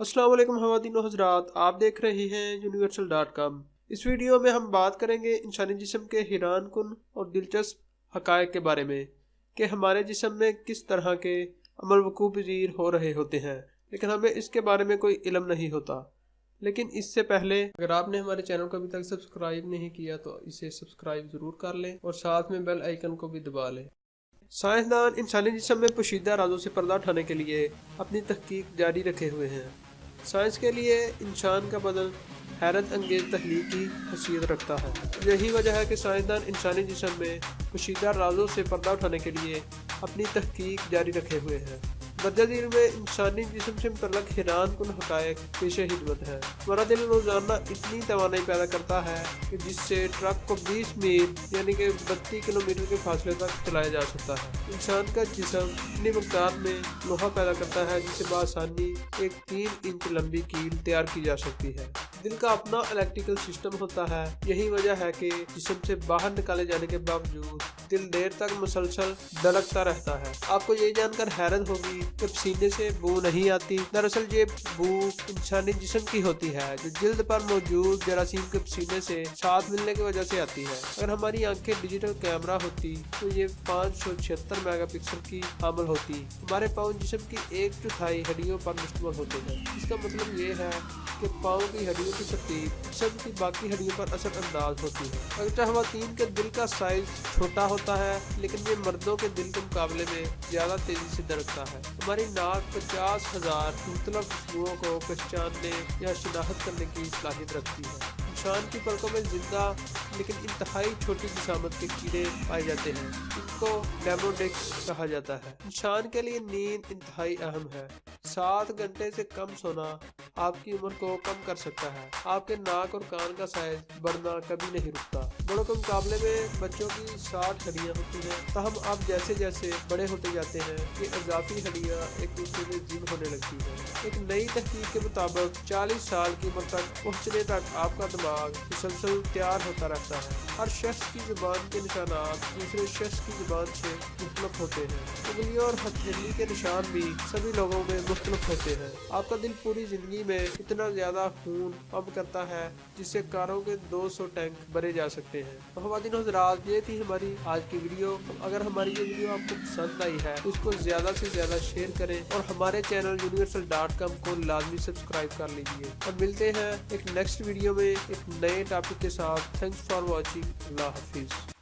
अस्सलाम वालेकुम ख़वातीन व हज़रात, आप देख रहे हैं universal.com। इस वीडियो में हम बात करेंगे इंसानी जिस्म के हैरान कुन और दिलचस्प हक़ाइक़ के बारे में कि हमारे जिस्म में किस तरह के अमल वक़ूअ पज़ीर हो रहे होते हैं, लेकिन हमें इसके बारे में कोई इल्म नहीं होता। लेकिन इससे पहले अगर आपने हमारे चैनल को अभी तक सब्सक्राइब नहीं किया तो इसे सब्सक्राइब ज़रूर कर लें और साथ में बेल आइकन को भी दबा लें। साइंसदान इंसानी जिस्म में पोशीदा राज़ों से पर्दा उठाने के लिए अपनी तहकीक जारी रखे हुए हैं। साइंस के लिए इंसान का बदन हैरत अंगेज तख्लीक की हैसियत रखता है। यही वजह है कि साइंसदान इंसानी जिस्म में पोशीदा राज़ों से पर्दा उठाने के लिए अपनी तहकीक जारी रखे हुए हैं। दर्जा दिल में इंसानी जिस्म से मुतल्लक़ हैरान कुन हक़ाइक़ पेश खिदमत है। हमारा दिल रोज़ाना इतनी तवानाई पैदा करता है कि जिससे ट्रक को 20 मील यानी कि 32 किलोमीटर के फासले तक चलाया जा सकता है। इंसान का जिस्म इतनी मकदार में लोहा पैदा करता है जिससे बआसानी एक 3 इंच लंबी कील तैयार की जा सकती है। दिल का अपना इलेक्ट्रिकल सिस्टम होता है। यही वजह है कि जिस्म से बाहर निकाले जाने के बावजूद दिल देर तक मुसलसल धड़कता रहता है। आपको ये जानकर हैरत होगी कि पसीने से बू नहीं आती। दरअसल ये बू इंसानी जिस्म की होती है जो जिल्द पर मौजूद जरासीम के पसीने से साथ मिलने की वजह से आती है। अगर हमारी आंखें डिजिटल कैमरा होती तो ये 576 मेगापिक्सल की हामिल होती। हमारे पाँव जिस्म की 1/4 हड्डियों पर मुश्तमिल होते हैं। इसका मतलब ये है कि पाँव की हड्डियों की तरतीब जिस्म की बाकी हड्डियों पर असर अंदाज होती है। अगरचे ख़वातीन के दिल का साइज छोटा होता है, लेकिन ये मर्दों के दिल के मुकाबले में ज़्यादा तेज़ी से धड़कता है। हमारी नाक 50,000 मुख्तलिफ खुशबुओं को पहचानने या शिनाख्त करने की सलाहियत रखती है। इंसान की पलकों में जिंदा लेकिन इंतहाई छोटी जिसामत के कीड़े पाए जाते हैं। इनको लेमोडेक्स कहा जाता है। इंसान के लिए नींद इंतहाई अहम है। 7 घंटे से कम सोना आपकी उम्र को कम कर सकता है। आपके नाक और कान का साइज बढ़ना कभी नहीं रुकता। बड़ों के मुकाबले में बच्चों की 60 हड्डियाँ होती हैं। ताहम आप जैसे जैसे बड़े होते जाते हैं ये इजाफी हड्डियाँ एक दूसरे में जिम होने लगती हैं। एक नई तहकीक के मुताबिक 40 साल की उम्र तक पहुँचने तक आपका दिमाग मुसलसल तैयार होता रहता है। हर शख्स की जुबान के निशानात दूसरे शख्स की जुबान से मुख्तलिफ होते हैं। उंगलियों और हथेली के निशान भी सभी लोगों में मुख्तलिफ होते हैं। आपका दिल पूरी जिंदगी में इतना ज्यादा खून पंप करता है जिससे कारों के 200 टैंक भरे जा सकते हैं। तो ख़वातीन व हज़रात, ये थी हमारी आज की वीडियो। अगर हमारी ये वीडियो आपको पसंद आई है तो इसको ज्यादा से ज्यादा शेयर करें और हमारे चैनल universal.com को लाजमी सब्सक्राइब कर लीजिए। और मिलते हैं एक नेक्स्ट वीडियो में एक नए टॉपिक के साथ। Thanks for watching. अल्लाह हाफिज़।